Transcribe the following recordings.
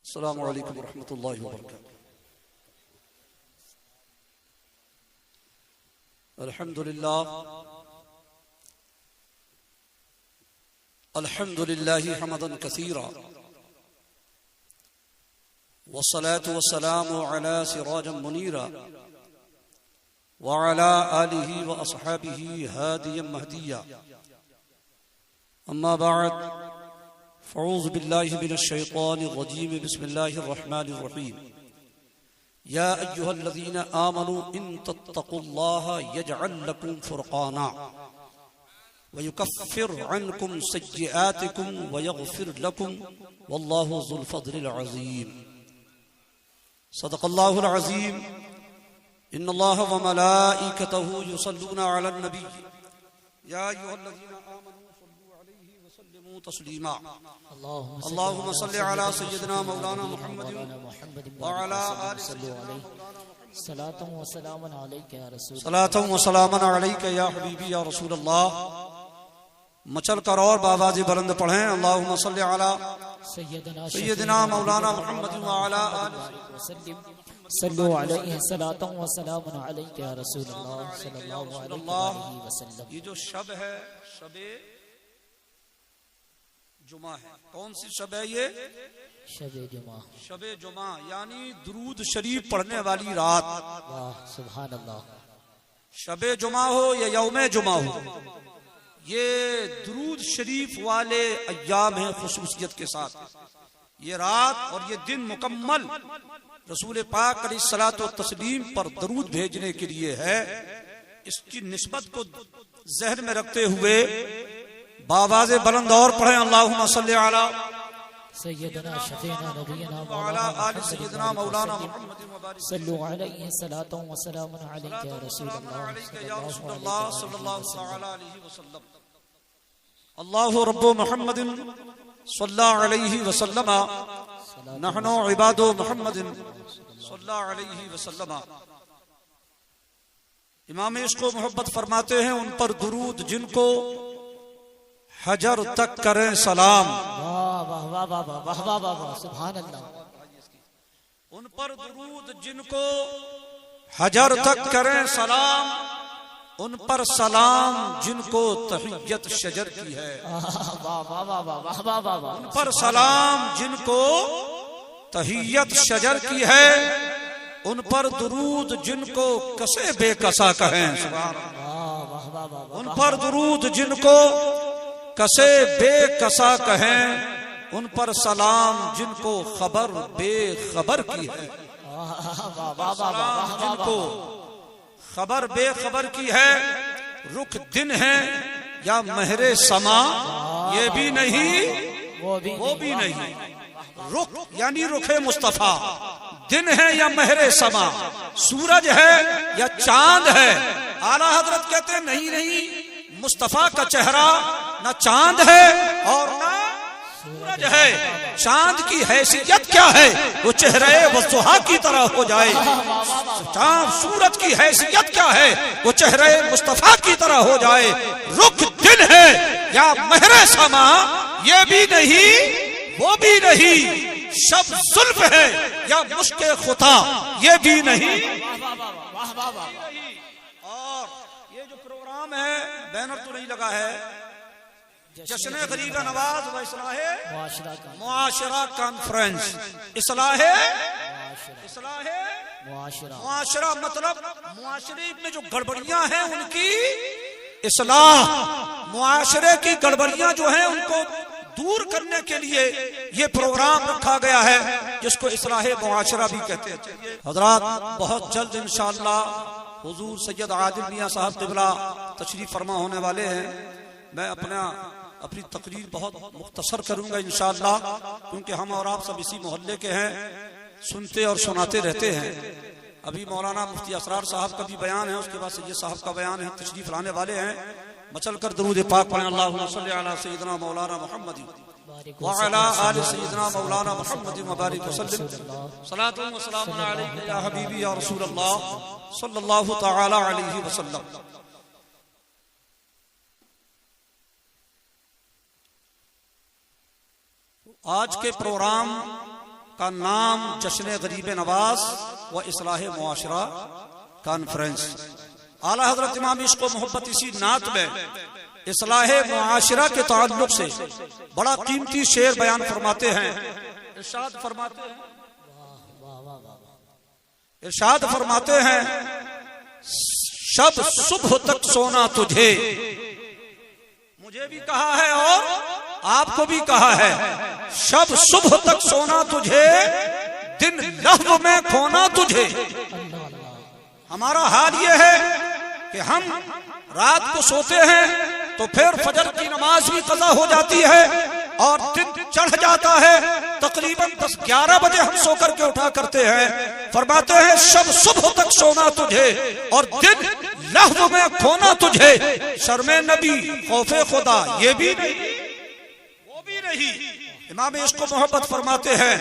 अस्सलामु अलैकुम वरहमतुल्लाहि वबरकातुहू। अल्हम्दुलिल्लाह हमदन कसीरा वस्सलातु वस्सलामु अला सिराजम मुनीरा व अला आलिहि व अस्हाबिहि हादियम महदिया। अम्मा बाद फ़अऊज़ु बिल्लाहि मिनश शैतानिर रजीम। बिस्मिल्लाहिर रहमानिर रहीम। या अय्युहल्लज़ीना आमनू इन तत्तक़ुल्लाहा यजअल लकुम फ़ुरक़ाना व युकफ़्फ़िर अन्कुम सय्यिआतिकुम व यग़फ़िर लकुम वल्लाहु ज़ुल फ़ज़्लिल अज़ीम। सदक़ल्लाहुल अज़ीम। इन्नल्लाहा व मलाइकतहु युसल्लूना अलन नबी या अय्युहल्लज़ीना आमनू सल्लू अलैहि व सल्लिमू तस्लीमा। अल्लाहुम्मा सल्लि अला सय्यिदिना मौलाना मुहम्मद व अला आलि सय्यिदिना सलातम व सलामन अलैका या रसूल सलातम व सलामन अलैका या हबीबी या रसूल अल्लाह। मचल कर और बाबाजी बुलंद पढ़ें। अल्लाहुम्मा सल्लि अला सय्यिदिना मौलाना मुहम्मद व अला आलि सल्लु अलैहि सलातम व सलामन अलैका या रसूल अल्लाह सल्लल्लाहु अलैहि वसल्लम। ये जो शब है शबे जुमा है। कौन सी शब है ये? शबे जुमा। शबे जुमा यानी दुरूद शरीफ पढ़ने वाली रात। वाह सुभान अल्लाह। शबे जुमा हो या यौमे जुमा हो, ये दुरूद शरीफ वाले अय्याम हैं खुसूसियत के साथ। ये रात और ये दिन मुकम्मल रसूल पाक अलैहिस्सलातु तस्लीम पर दरूद भेजने के लिए है। इसकी निस्बत को ज़हन में रखते हुए बावाज़े बुलंद और पढ़ें। अल्लाहुम्मा सल्लि अला सय्यदना शफीना नबीना व अला आलि सय्यिदिना मौलाना मुहम्मद व बारिक सल्लु अलैहि सलातम व सलामन अलैका या रसूल अल्लाह सल्लल्लाहु तआला अलैहि वसल्लम। अल्लाहु रब्बु मुहम्मदिन सल्लल्लाहु अलैहि वसल्लम नहनु इबादु मुहम्मदिन सल्लल्लाहु अलैहि वसल्लम। इमाम इश्क़ व मोहब्बत फरमाते हैं उन पर दुरूद जिनको हजर तक करें सलाम। वाह वाह वाह वाह वाह वाह वाह वाह सुभान अल्लाह। उन पर दुरूद जिनको हजर तक करें सलाम, उन पर सलाम जिनको तहियत शजर की है। वाह वाह वाह वाह वाह वाह वाह वाह। उन पर सलाम जिनको तहियत शजर की है, उन पर दुरूद जिनको कसे बेकसा कहें। उन पर दुरूद जिनको कसे बेकसा कहें, उन पर सलाम जिनको खबर बेखबर की है। जिनको खबर बेखबर की है, रुख दिन है या महरे समा, ये भी नहीं वो भी नहीं। रुख यानी रुखे मुस्तफा, दिन है या महरे समा, सूरज है या चांद है। आला हजरत कहते हैं नहीं नहीं, मुस्तफा का चेहरा ना चांद है और ना सूरज है। चांद की हैसियत क्या है? वो चेहरे वज़ुहा की तरह हो जाए। चांद सूरज की हैसियत क्या है? वो चेहरे मुस्तफा की तरह हो जाए। रुख दिन है या महरे समा, ये भी नहीं वो भी नहीं। शब जुल्फ है या मुश्के खुता, ये भी नहीं। और ये जो प्रोग्राम है, बैनर तो नहीं लगा है, जश्न गरीब नवाज व इस्लाहे मुआशरा कॉन्फ्रेंस। इस्लाहे मुआशरा मतलब मुआशरे में जो गड़बड़ियां हैं उनकी इस्लाह, मुआशरे की गड़बड़ियां जो हैं उनको दूर करने के लिए ये प्रोग्राम रखा गया है, जिसको इस्लाहे मुआशरा भी कहते हैं। हजरात बहुत जल्द इंशाअल्लाह हुजूर सैयद आदिल मियां साहब क़िबला तशरीफ फरमा होने वाले हैं। मैं अपनी तकरीर बहुत मुख्तसर करूंगा इंशाअल्लाह, क्योंकि हम और आप सब इसी मोहल्ले के हैं, सुनते और सुनाते रहते हैं। अभी मौलाना मुफ्ती असरार साहब का भी बयान है, उसके बाद सैयद साहब का बयान है, तशरीफ लाने वाले हैं। मचल कर दरूद पाक पढ़ें। अल्लाहुम्मा सल्लि अला सय्यिदिना मौलाना मुहम्मद व अला आलि सय्यिदिना मौलाना मुहम्मद व बारिक वसल्लम। सलातु व सलामुन अलैका या हबीबी या रसूल अल्लाह सल्लल्लाहु तआला अलैहि वसल्लम। आज के प्रोग्राम का नाम जश्न गरीब नवाज व इस्लाह मुआशरा कॉन्फ्रेंस। आला हजरत इमाम इश्क़ मोहब्बत इसी नात में इस्लाह मुआशरा के ताल्लुक से बड़ा कीमती शेर बयान फरमाते हैं। इरशाद फरमाते हैं शब सुबह तक सोना तुझे, मुझे भी कहा है और आपको भी कहा है, शब सुबह तक सोना तुझे, दिन लहव में खोना तुझे। हमारा हाल ये है कि हम रात को सोते हैं तो फिर फजर की नमाज भी कज़ा हो जाती है और दिन चढ़ जाता है, तकरीबन 10-11 बजे हम सो करके उठा करते हैं। फरमाते हैं शब सुबह तक सोना तुझे और दिन लहव में खोना तुझे। शर्मे नबी खौफे खुदा ये भी नहीं वो भी नहीं। इमाम इश्क़ मोहब्बत फरमाते हैं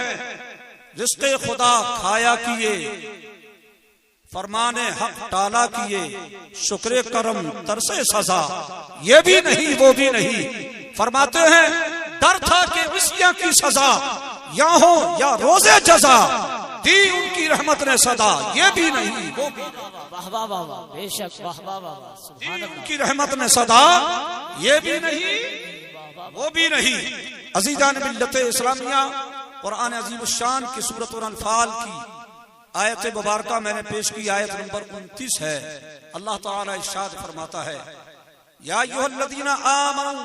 रिज़्क़े खुदा खाया किए, फरमाने हक टाला किए, शुक्र करम तरसे सजा ये भी नहीं वो भी नहीं। फरमाते हैं डर था कि विसिया की सजा या हो या रोजे जजा, दी उनकी रहमत ने सदा ये भी नहीं वो भी बेशक दी उनकी रहमत ने सदा ये भी नहीं वो भी नहीं। अजीजान मिल्लत इस्लामिया, कुरान अजीम शान की सूरत अल-अनफाल की आयत मुबारका मैंने पेश की, आयत नंबर 29 है। अल्लाह ताला इरशाद फरमाता है या अय्युहल्लज़ीना आमनू,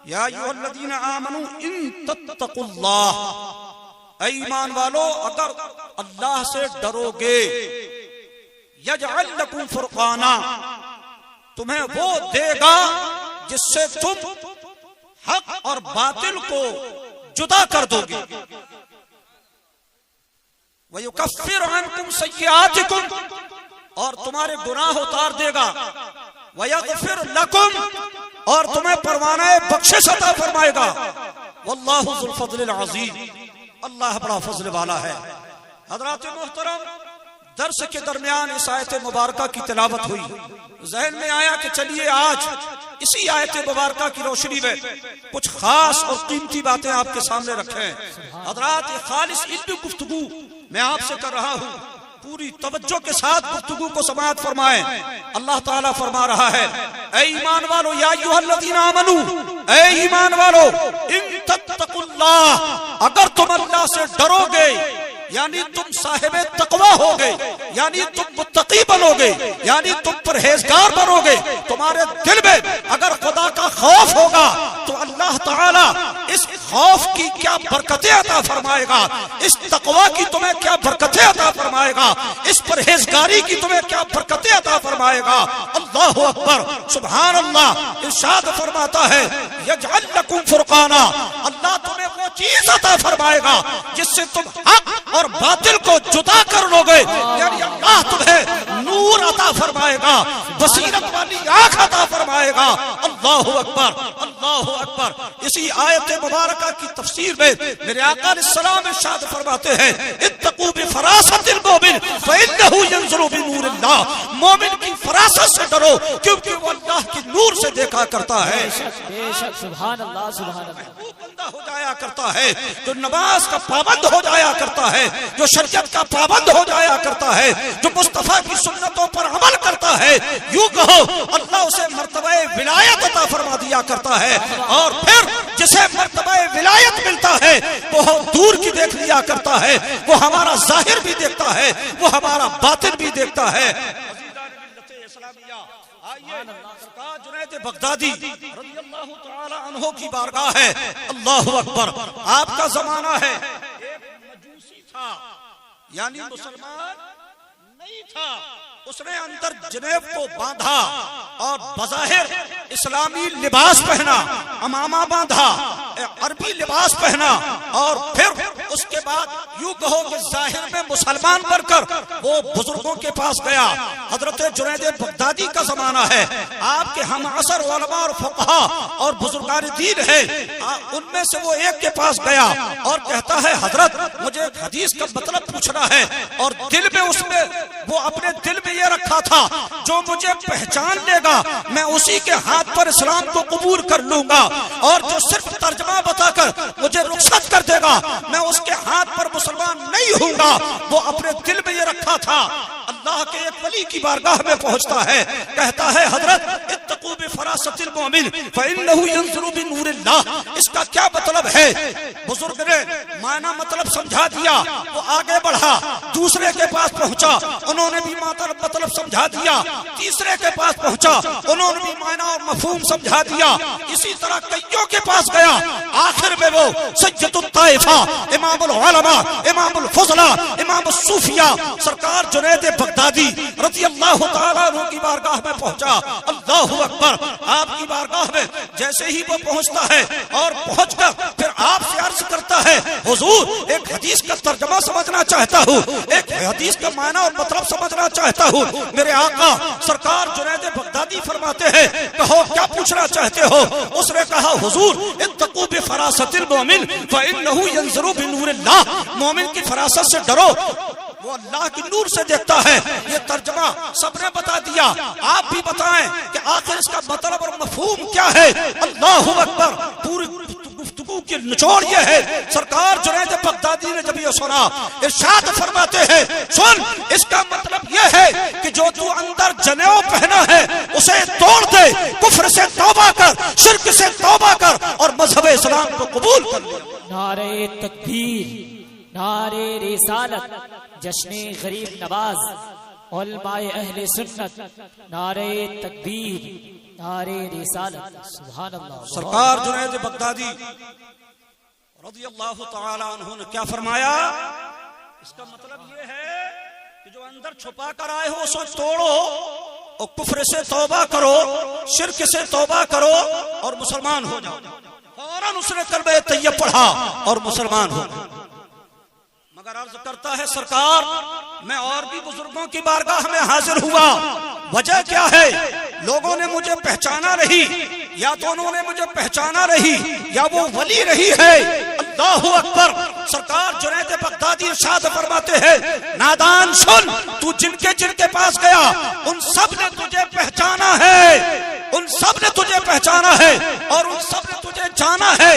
या अय्युहल्लज़ीना आमनू इन तत्तकुल्लाह, ऐ ईमान वालो अगर अल्लाह से डरोगे, यजअल लकुम फुरकाना, तुम्हें वो देगा जिससे तुम हक और बातिल को जुदा कर दोगे। वयुकफ्फिर अन्कुम सय्यातिकुम, और तुम्हारे गुनाह उतार देगा। वयगफिर लकुम, और तुम्हें परवाना बख्शिश अता फरमाएगा। वल्लाहु ज़ुल फ़ज़्लिल अज़ीम, अल्लाह बड़ा फजल वाला है। हज़रात मोहतरम, दर्स के दरमियान इस आयत मुबारका की तिलावत हुई, ज़हन में आया कि चलिए आज इसी आयत मुबारका की रोशनी में कुछ खास और कीमती बातें आपके सामने रखें। हज़रात, ये खालिस इल्मी गुफ्तगू मैं आपसे कर रहा हूँ, पूरी तवज्जो के साथ गुफ्तगू को समाअत फरमाएं। अल्लाह ताला फरमा रहा है ऐ ईमान वालो, या अय्युहल्लज़ीना आमनू, ऐ ईमान वालो, इन तत्तकुल्लाह, अगर तुम अल्लाह से डरोगे यानी तुम साहिबे तकवा होगे, यानी तुम मुत्तकी बनोगे, यानी तुम परहेजगार बनोगे, तुम्हारे दिल में अगर खुदा का खौफ होगा तो अल्लाह ताला इस खौफ की क्या बरकतें अता फरमाएगा, इस तकवा की तुम्हें क्या बरकतें अता फरमाएगा, इस परहेजगारी की तुम्हें क्या बरकतें अता फरमाएगा। अल्लाहु अकबर, सुभान अल्लाह। इरशाद फरमाता है यजअल लकुम फुरकाना, अल्लाह तुम्हें वो चीज अता फरमाएगा जिससे तुम हक और बातिल को जुदा कर लोगे, यानी अल्लाह तुम्हें नूर अता फरमाएगा, बसीरत वाली आंख अता फरमाएगा। अल्लाहु अकबर, अल्लाहु अकबर। इसी आयत मुबारका की तफसीर में मेरे आका अलैहिस्सलाम इरशाद फरमाते हैं इत्तकू बिफरासतिल मोमिन फइन्नहु यंजुरु बिनूरिल्लाह, मोमिन की फरासत से डरो क्योंकि वो अल्लाह की नूर से देखा करता है। बेशक, सुभान अल्लाह, सुभान अल्लाह। बंदा हो जाया करता है जो नमाज का पाबंद हो जाया करता है, जो शरीयत का पाबंद हो जाया करता है, जो मुस्तफा की सुन्नतों पर अमल करता है, यूं कहो अल्लाह उसे मर्तबा विलायत अता फरमा दिया करता है। और फिर जिसे मर्तबा विलायत मिलता है वो दूर की देख लिया करता है, वो हमारा जाहिर भी देखता है, वो हमारा बातिन भी देखता है। जुनैद बगदादी रज़ियल्लाहु तआला अन्हु की बारगाह है। अल्लाहु अकबर। आपका जमाना है, एक मजूसी था यानी मुसलमान नहीं था, उसने अंदर जनेब को बांधा और बज़ाहिर इस्लामी लिबास पहना, अमामा बांधा, अरबी लिबास पहना, और फिर उसके बाद यूं कहो कि जाहिर में मुसलमान बनकर वो बुजुर्गों के पास गया। हजरत जुनैद बगदादी का जमाना है, आपके हम असर उलमा और फुक़हा और बुजुर्गान दीन है, उनमें से वो एक के पास गया और कहता है हजरत मुझे एक हदीस का मतलब पूछना है, और दिल में उसमें वो अपने दिल में ये रखा था जो मुझे पहचान लेगा मैं उसी के हाथ पर इस्लाम को कबूल कर लूंगा, और जो सिर्फ तर्जमा बताकर मुझे रुखसत कर देगा मैं उसके हाथ पर मुसलमान रहूंगा। वो अपने दिल में ये रखा था। अल्लाह के एक वली की बारगाह में पहुंचता है, कहता है हजरत इत्तकू बिफरासतिल मुमिन फइन्नहु यंज़ुरु बिनूरिल्लाह। इसका क्या मतलब है? बुजुर्ग ने मायना मतलब समझा दिया। वो आगे बढ़ा, दूसरे के पास पहुंचा, उन्होंने भी मतलब समझा दिया। तीसरे के पास पहुंचा, उन्होंने भी मायना और मफहूम समझा दिया। इसी तरह कईयों के पास गया। आखिर में वो सय्यदुत ताइफा, इमामुल उलमा, इमामुल फुज़ला, इमामुस सूफिया सरकार जुनैद बगदादी रज़ी अल्लाह तआला अन्हु की बारगाह में पहुंचा। अल्लाहु अकबर। आपकी बारगाह में जैसे ही वो पहुंचता है और पहुंचकर फिर आपसे अर्ज करता है, हुजूर एक हदीस का तर्जुमा समझना चाहता हूँ, एक हदीस का मायना और मतलब समझना चाहता हूँ। मेरे आका सरकार जुनैद बगदादी फरमाते हैं, कहो क्या पूछना चाहते हो? उसने कहा, हुजूर इत्तकू बिफरासतिल मुमिन फइन्नहु यंज़ुरु बिनूरिल्लाह। मोमिन की फरासत से डरो, वो अल्लाह की नूर से देखता है। ये तर्जुमा सबने बता दिया, आप भी बताएं कि आखिर इसका मतलब और मफहूम क्या है। अल्लाहु अकबर। पूरी गुफ्तगू की निचोड़ ये है, सरकार जुनैद बगदादी ने जब ये सुना, इरशाद फरमाते हैं, सुन इसका मतलब ये है कि जो तू अंदर जनेऊ पहना है उसे तोड़ दे, कुफ्र से तौबा कर, शिर्क से तौबा कर और मजहब इस्लाम को कबूल कर ले। नारे तकबीर, नारे रिसालत, जश्ने गरीब नवाज, उलमाए अहले सुन्नत, नारे तकबीर, नारे रिसालत। सुभान अल्लाह। सरकार जुनैद बगदादी रज़ी अल्लाह तआला अन्हु ने क्या फरमाया? इसका मतलब ये है कि जो अंदर छुपा कर आए हो उसे तोड़ो और कुफ्र से तौबा करो, शिर्क से तौबा करो और मुसलमान हो जाओ। फौरन उसने कलमा तैयब पढ़ा और मुसलमान हो गया। मगर अर्ज करता है सरकार, मैं और भी बुजुर्गों की बारगाह में हाजिर हुआ। वजह क्या है? लोगों ने मुझे पहचाना रही, या तो उन्होंने मुझे पहचाना रही या वो वली रही है। अल्लाहु अकबर। सरकार जुनैद बगदादी इरशाद फरमाते हैं, नादान सुन, तू जिनके जिनके पास गया उन सब ने तुझे पहचाना है, उन सब ने तुझे पहचाना है और उन सब ने तुझे जाना है,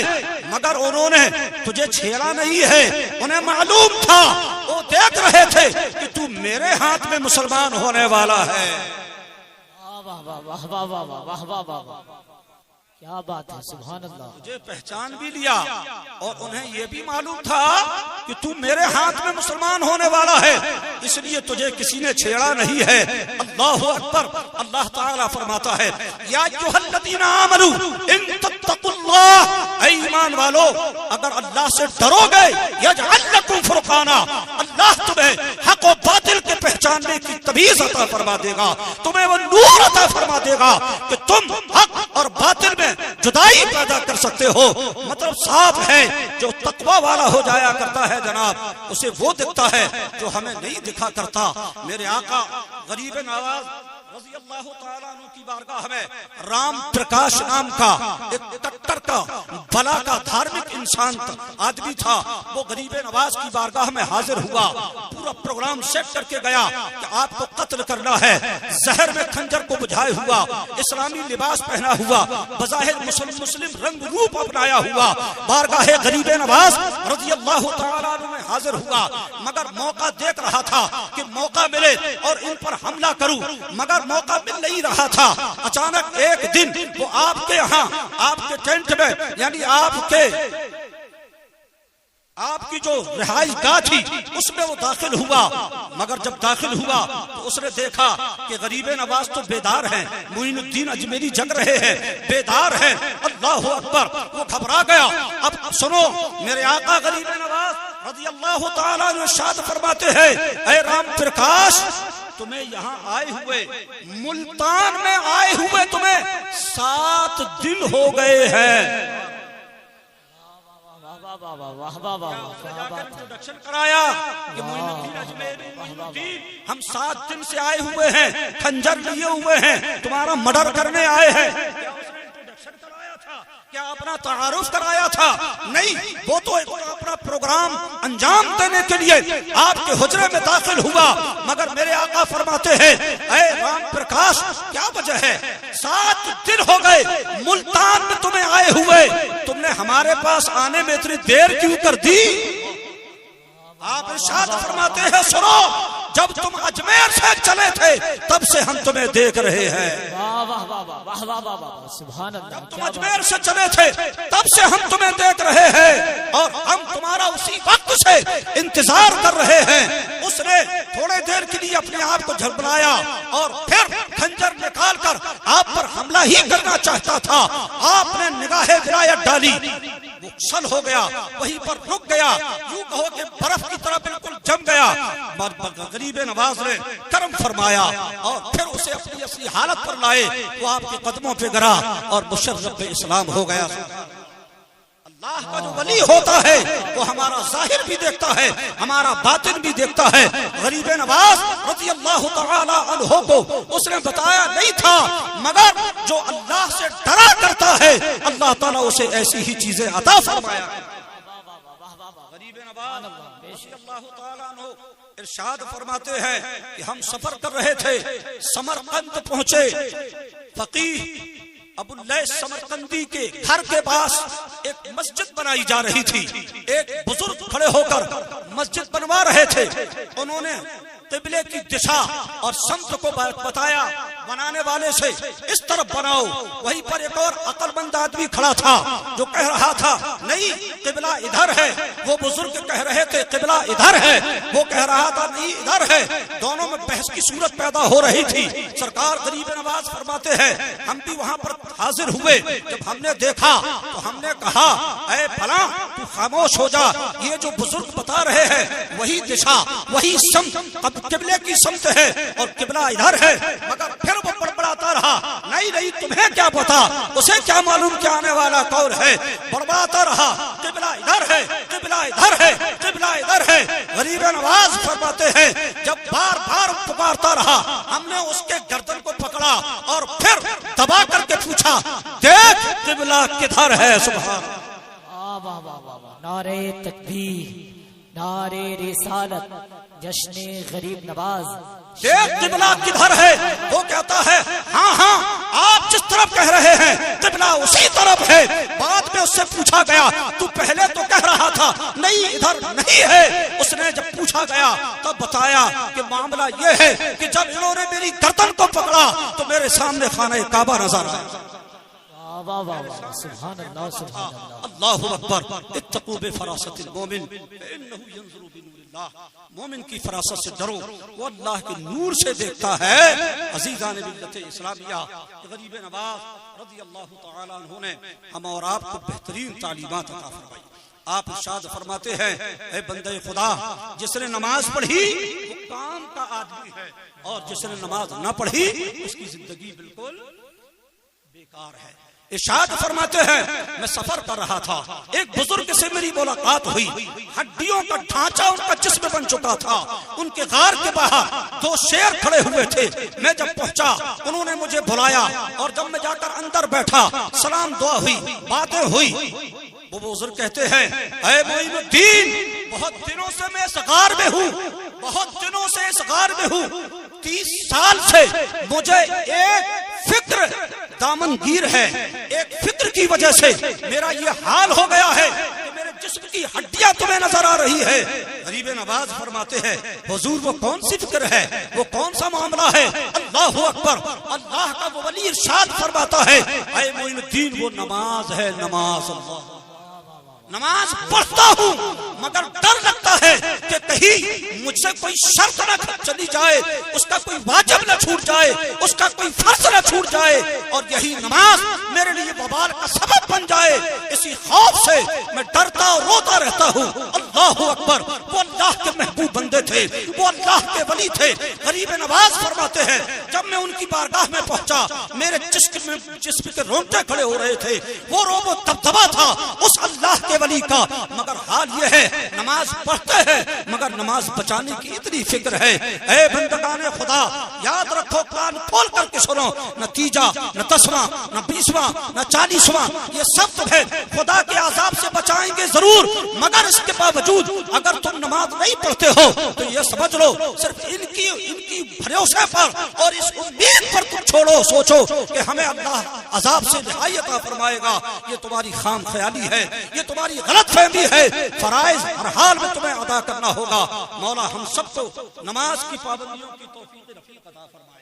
मगर उन्होंने तुझे छेड़ा नहीं है। उन्हें मालूम था, वो देख रहे थे कि तू मेरे हाथ में मुसलमान होने वाला है। वाह वाह वाह वाह वाह वाह वाह वाह वाह, क्या बात है। सुभान अल्लाह। तुझे पहचान भी लिया और उन्हें यह भी मालूम था कि तू मेरे हाथ में मुसलमान होने वाला है, इसलिए तुझे किसी ने छेड़ा नहीं है। अल्लाहु अकबर। अल्लाह ताला फरमाता है, या अय्युहल्लज़ीना आमनू इन तत्तकुल्लाह, ऐ ईमान वालो अगर अल्लाह से डरोगे, यजअल लकुम फुरकाना, अल्लाह तुम्हें हक और बातिल के पहचानने की तमीज अता फरमा देगा, तुम्हें वो नूर अता फरमा देगा कि तुम हक और बातिल में जुदाई पैदा कर सकते हो। मतलब साफ है, जो तकवा वाला हो जाया करता है जनाब, उसे वो दिखता है जो हमें नहीं दिखा करता। मेरे आका गरीब नवाज रज़ी अल्लाह तआला अन्हु की बारगाह में राम प्रकाश नाम का एक कट्टर का भला का धार्मिक इंसान आदमी था। वो गरीब नवाज की बारगाह में हाजिर हुआ, पूरा प्रोग्राम सेट करके गया कि आपको कत्ल करना है। जहर में खंजर को बुझाए हुआ, इस्लामी लिबास पहना हुआ, बज़ाहिर मुस्लिम रंग रूप अपनाया हुआ, बारगाह गरीब नवाज रज़ी अल्लाह तआला अन्हु में हाजिर हुआ। मगर मौका देख रहा था कि मौका मिले और इन पर हमला करूं, मगर मौका मिल नहीं रहा था। अचानक एक दिन वो आपके यहाँ, आपके टेंट में, यानी आपकी जो रिहाइश गाह थी उसमें वो दाखिल हुआ। मगर जब दाखिल हुआ तो उसने देखा कि गरीब नवाज तो बेदार हैं, मुइनुद्दीन अजमेरी जग रहे हैं, बेदार हैं। अल्लाहु अकबर। वो घबरा गया। अब सुनो, मेरे आका गरीब नवाज रज़ी अल्लाह तआला अन्हु इरशाद फरमाते हैं, ऐ राम प्रकाश, तुम्हें यहाँ आए हुए, मुल्तान में आए हुए तुम्हें 7 दिन हो गए हैं। इंट्रोडक्शन कराया कि मुइनुद्दीन अजमेरी, हम 7 दिन से आए हुए हैं, खंजर लिए हुए हैं, तुम्हारा मर्डर करने आए हैं। क्या उसने इंट्रोडक्शन कराया था? क्या अपना तारुफ कराया था? नहीं, वो तो अपना प्रोग्राम अंजाम देने के लिए आपके हुजरे में दाखिल हुआ। मगर मेरे आका फरमाते हैं, ऐ राम प्रकाश, क्या वजह है? 7 दिन हो गए मुल्तान में तुम्हें आए हुए, तुमने हमारे पास आने में इतनी देर क्यों कर दी? आप इरशाद फरमाते हैं, सुनो, जब तुम अजमेर से चले थे तब से हम तुम्हें देख रहे हैं। वाह वाह वाह वाह वाह वाह वाह, सुभान अल्लाह। तुम अजमेर से चले थे तब से हम तुम्हें देख रहे हैं और हम तुम्हारा उसी वक्त से इंतजार कर रहे हैं। उसने थोड़े देर के लिए अपने आप को झलबलाया और फिर खंजर निकाल कर आप पर हमला ही करना चाहता था। आपने निगाहे विलायत डाली, वो सल हो गया, वहीं पर रुक गया, यूं कहो कि बर्फ की तरह बिल्कुल जम गया। गरीब नवाज ने करम फरमाया और फिर उसे अपनी असली हालत पर लाए। वो आपके कदमों पे गिरा और मुशर्रफ इस्लाम हो गया। अल्लाह का जो वली होता है वो हमारा जाहिर भी देखता है, हमारा बातिन भी देखता है। गरीब नवाज रज़ियल्लाहु तआला अन्हु को उसने बताया नहीं था, मगर जो अल्लाह से डरा करता है अल्लाह ताला उसे ऐसी ही चीजें अता फरमाया। गरीब नवाज रज़ियल्लाहु तआला अन्हु इरशाद फरमाते हैं कि हम सफर कर रहे थे, समरकंद पहुंचे। फकीह अबुल लैस समरकंदी के घर के पास एक मस्जिद बनाई जा रही थी। एक बुजुर्ग खड़े होकर मस्जिद बनवा रहे थे। उन्होंने किबले की दिशा और समत को बताया बनाने वाले से, इस तरफ बनाओ। वहीं पर एक और अक्लमंद आदमी खड़ा था जो कह रहा था नहीं किबला इधर है। वो बुजुर्ग कह रहे थे किबला इधर है, वो कह रहा था नहीं इधर है। दोनों में बहस की सूरत पैदा हो रही थी। सरकार गरीब नवाज फरमाते हैं हम भी वहां पर हाजिर हुए। जब हमने देखा तो हमने कहा ऐ फला तू खामोश हो जा, ये जो बुजुर्ग बता रहे हैं वही दिशा वही समत किबले की समत है और किबला इधर है। मगर फिर वो बड़बड़ाता रहा, नहीं नहीं तुम्हें क्या पता, उसे क्या मालूम क्या आने वाला कौन है। बड़बड़ाता रहा किबला इधर है, किबला इधर है, किबला इधर है। गरीब नवाज फरमाते हैं जब बार बार पुकारता रहा हमने उसके गर्दन को पकड़ा और फिर दबा करके पूछा देख किबला किधर है। सुभान वाह वाह वाह वाह, नारे तकबीर, नारे रिसालत, जश्ने गरीब नवाज। देख किबला किधर है। वो कहता है हाँ हाँ आप जिस तरफ कह रहे हैं किबला उसी तरफ है। बाद में उससे पूछा गया तू पहले तो कह रहा था नहीं इधर नहीं है। उसने जब पूछा गया तब बताया कि मामला ये है कि जब इन्होंने मेरी गर्दन को पकड़ा तो मेरे सामने खाना काबा नजर आया। वाह वाह वाह, सुभान अल्लाह सुभान अल्लाह। अल्लाहु अकबर। इत्तकू बिफरासतिल मोमिन इन्नहु यंजुरु बिनूरिल्लाह। मोमिन की फरासत से डरो, वो अल्लाह के नूर से देखता है। अजीजान मिल्लत इस्लामिया गरीब नवाज रज़ियल्लाहु तआला अन्हु ने हम और आपको बेहतरीन तालीमात अता फरमाई। आप इरशाद फरमाते हैं ऐ बंदे खुदा जिसने नमाज पढ़ी वो काम का आदमी है और जिसने नमाज ना पढ़ी उसकी जिंदगी बिल्कुल बेकार है। इरशाद फरमाते हैं मैं सफर कर रहा था, एक बुजुर्ग से मेरी मुलाकात हुई। हड्डियों का ढांचा उनका जिस्म बन चुका था। उनके गार के बाहर दो शेर खड़े हुए थे। मैं जब पहुंचा उन्होंने मुझे बुलाया और जब मैं जाकर अंदर बैठा सलाम दुआ हुई, बातें हुई। वो बुजुर्ग कहते हैं ऐ मोइनुद्दीन बहुत दिनों से मैं इस गार में हूँ, बहुत दिनों से इस गार में हूँ। 30 साल से मुझे एक फिक्र दामनगीर है। एक फिक्र की वजह से मेरा ये हाल हो गया है कि मेरे जिस्म की हड्डियां तुम्हें नजर आ रही है। गरीब नवाज फरमाते हैं हुजूर वो कौन सी फिक्र है, वो कौन सा मामला है। अल्लाहु अकबर। अल्लाह का वो वली इरशाद फरमाता है ऐ मोइनुद्दीन वो नमाज है, नमाज। अल्लाह नमाज पढ़ता हूँ मगर डर लगता है कि कहीं मुझसे कोई शर्त न चली जाए, उसका कोई वाजिब न छूट जाए, उसका कोई फर्ज न छूट जाए और यही नमाज मेरे लिए वबाल का सबब बन जाए। इसी खौफ से मैं डरता और रोता रहता हूँ। अल्लाहु अकबर। वो अल्लाह के महबूब बंदे थे, वो अल्लाह के वली थे। गरीब नवाज फरमाते हैं जब मैं उनकी बारगाह में पहुंचा मेरे जिस्म के रोंगटे खड़े हो रहे थे। वो रोबो दबदबा था उस अल्लाह के वली का। मगर हाल ये है नमाज पढ़ते हैं मगर नमाज बचाने की इतनी फिक्र है। ऐ बंदगाने खुदा याद रखो, कान खोल करके सुनो, नतीजा न 10वां न 20वां न 40वां ये सब तुम्हें खुदा के आजाब से बचाएंगे जरूर। मगर इसके बावजूद अगर तुम नमाज नहीं पढ़ते हो तो ये समझ लो सिर्फ इनकी भरोसे पर और इस उम्मीद पर तुम छोड़ो, सोचो कि हमें अल्लाह अजाब से रिहाई अता फरमाएगा। ये तुम्हारी खाम ख्याली है, ये तुम्हारी गलत फहमी है। फराइज हर हाल में तुम्हें अदा करना होगा। मौला हम सबको नमाज की पाबंदियों की तौफीक रफीक अता फरमाए।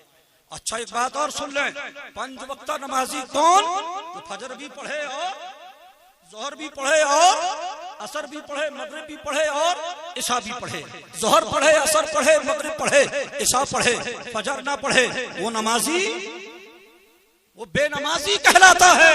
अच्छा एक बात और सुन लें, 5 वक्ता नमाजी कौन? तो फजर भी पढ़े और जोहर भी पढ़े और असर भी पढ़े, मगरिब भी पढ़े और इशा भी पढ़े। जोहर पढ़े, असर पढ़े, मगरिब पढ़े, इशा पढ़े, फजर ना पढ़े, वो नमाजी, वो बेनमाजी कहलाता है।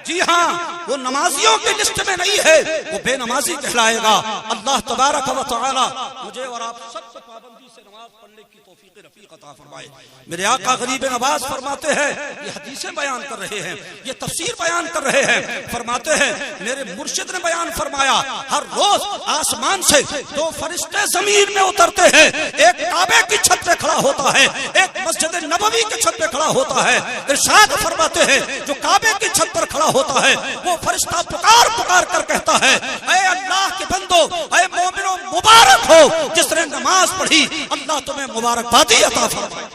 जी हाँ, वो नमाजियों की लिस्ट में नहीं है, वो बेनमाजी कहलाएगा। अल्लाह तबारक व तआला मुझे और आप सबको पाबंदी से नमाज पढ़ने की तौफीक रफीक अता फरमाए। मेरे आका गरीब नवाज फरमाते हैं, ये हदीसें बयान कर रहे हैं, ये तफसीर बयान कर रहे हैं। फरमाते हैं मेरे मुर्शिद ने बयान फरमाया, हर रोज आसमान से 2 फरिश्ते जमीन में उतरते हैं। एक काबे की छत पे खड़ा होता है, एक मस्जिद नबवी की छत पे खड़ा होता है। इरशाद फरमाते हैं जो काबे की छत पर खड़ा होता है वो फरिश्ता पुकार पुकार कर कहता है, ऐ अल्लाह के बंदो, ऐ मोमिनो, मुबारक हो जिसने नमाज पढ़ी, अल्लाह तुम्हें मुबारकबादी अता फरमाए।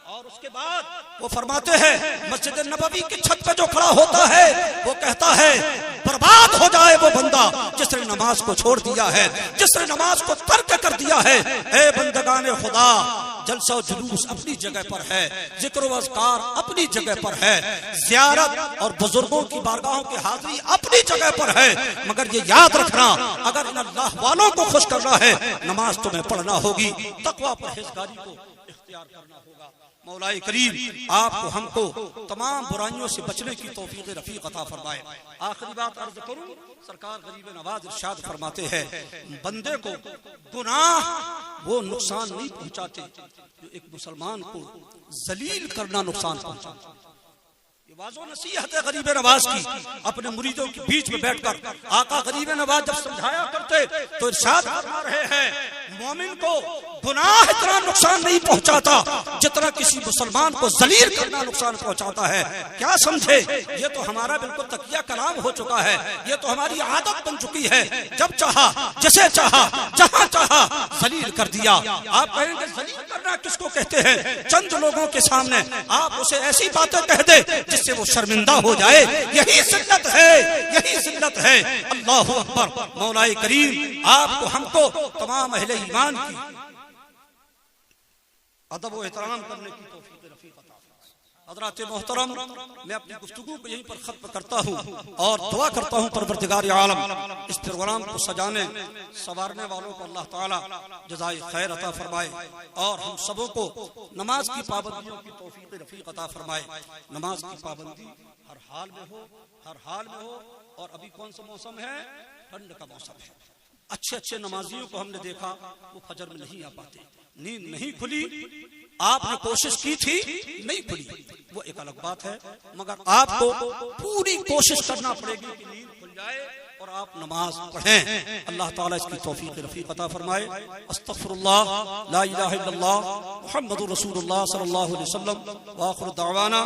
और उसके बाद वो फरमाते हैं मस्जिद नबवी की छत पे जो खड़ा होता है वो कहता है बर्बाद हो जाए वो बंदा जिसने नमाज को छोड़ दिया है, जिसने नमाज को तर्क कर दिया है। ऐ बंदगाने खुदा, जलसा जुलूस अपनी जगह पर है, जिक्र व अज़कार अपनी जगह पर है, ज़ियारत और बुजुर्गों की बारगाहों की हाजिरी अपनी जगह पर है, मगर ये याद रखना अगर इन अल्लाह वालों को खुश करना है नमाज तुम्हें पढ़ना होगी, तकवा परहेज़गारी को इख्तियार करना होगा। मौलाए करीम आपको हमको तमाम बुराइयों से बचने की तौफीक रफीक अता फरमाए। आखिरी बात अर्ज करूं, सरकार गरीब नवाज इरशाद फरमाते हैं बंदे को गुनाह वो नुकसान नहीं पहुंचाते जो एक मुसलमान को जलील करना नुकसान पहुंचाता। वाज़ो नसीहत है गरीब नवाज की। अपने मुरीदों के बीच में बैठकर आका गरीब नवाज जब समझाया करते तो इरशाद फरमा रहे हैं मोमिन को गुनाह इतना नुकसान नहीं पहुंचाता जितना किसी मुसलमान को जलील करना नुकसान पहुंचाता है। क्या समझे, ये तो हमारा बिल्कुल तकिया कलाम हो चुका है, ये तो हमारी आदत बन चुकी है। जब चाहा, जैसे चाहा, जहां चाहा जलील कर दिया। आप कहेंगे जलील करना किसको कहते हैं? चंद लोगों के सामने आप उसे ऐसी बातें कह दे जिससे वो शर्मिंदा हो जाए, यही जिल्लत है, यही जिल्लत है। अल्लाहु अकबर। मौलाए करीम आपको हमको तमाम अहले ईमान की अदब व एहतराम करने की तौफीक रफीक अता फरमाए। हज़रात मोहतरम, मैं अपनी गुफ्तगू को यहीं पर खत्म करता हूँ और दुआ करता हूँ परवरदिगार आलम इस प्रोग्राम को सजाने संवारने वालों को अल्लाह ताला जज़ाए खैर अता फरमाए और हम सबों को नमाज की पाबंदियों की तौफीक रफीक अता फरमाए। नमाज की पाबंदी हर हाल में हो, हर हाल में हो। और अभी कौन सा मौसम है? ठंड का मौसम है। अच्छे अच्छे नमाजियों को हमने देखा वो फजर में नहीं आ पाते, नींद नहीं खुली, आपने कोशिश की थी नहीं खुली, वो एक अलग बात है, मगर आपको पूरी कोशिश करना पड़ेगी कि नींद खुल जाए और आप नमाज पढ़ें। अल्लाह ताला इसकी तौफीक रफीक अता फरमाए। अस्तगफिरुल्लाह ला इलाहा इल्लल्लाह मुहम्मदुर रसूलुल्लाह सल्लल्लाहु अलैहि वसल्लम व आखिर दावाना।